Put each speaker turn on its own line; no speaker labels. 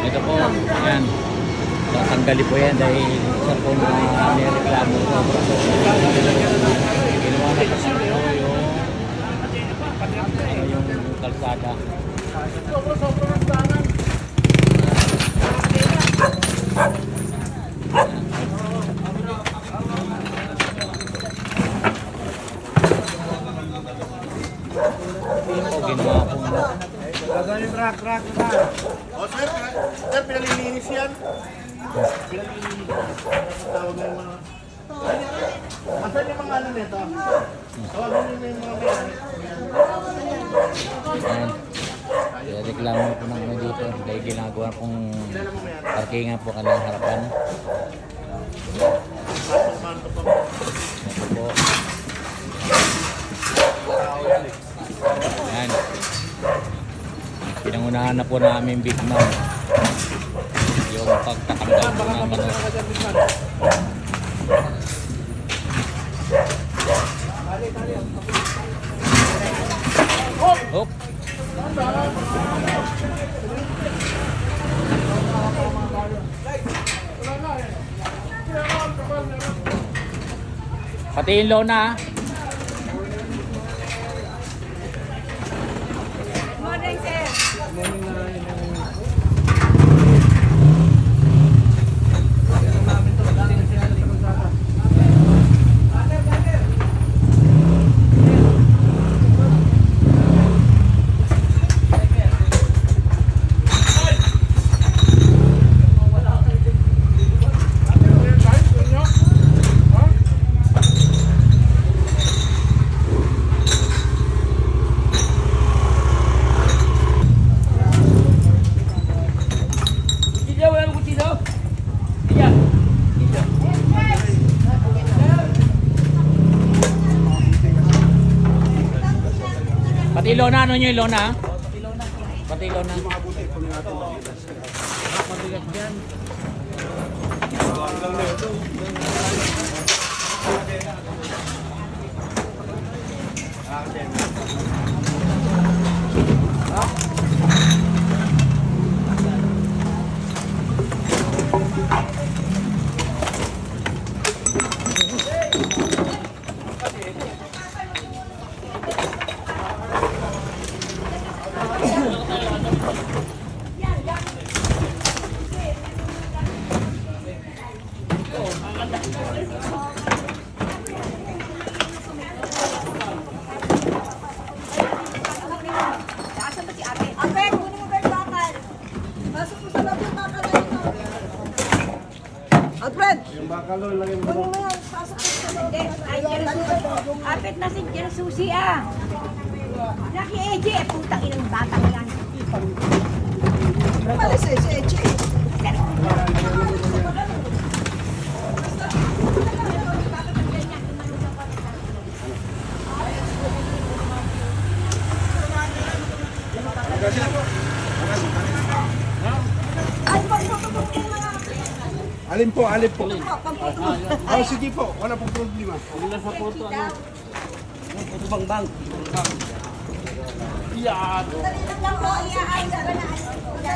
Ito po, yan. Tatanggali po yan dahil isa po na nireklamo ko. Ginawa na po yung kalsada. Ginawa po na.
Rak na. O sir, pinalilinis yan. Pinalilinis yan. Tawag na yung mga... Asan yung mga ano nito? Tawagan nyo yung mga may-ari.
Ayan. Kaya reklamo po na kami dito dahil ginagawa pong parkingan po kanilang harapan. Ito po. Ayan. Pinangunahan na po namin Big Mom yung pagtatanggal po ng manok. Hop! Pati yung lona.
Morning, sir.
Pati lona, ano nyo yung lona? Pati lona.
Nasaan ba si ate? Ate, kunin mo ba yung bakal? Pasok mo sa loob yung bakal na ito. Alfred!
Yung bakal doon, lagay mo
Kunin mo yan. Pasok mo sa loob. Ay, dyan ang susi. Apit na si dyan ang susi ah. Laki EJ, putang inang batang yan. Malis eh, si EJ.
Alin po. Oh, sige po, wala pong problema. Wala sa photo, ano? Photo bang. Yan.
Dali lang po, iaayos ka na.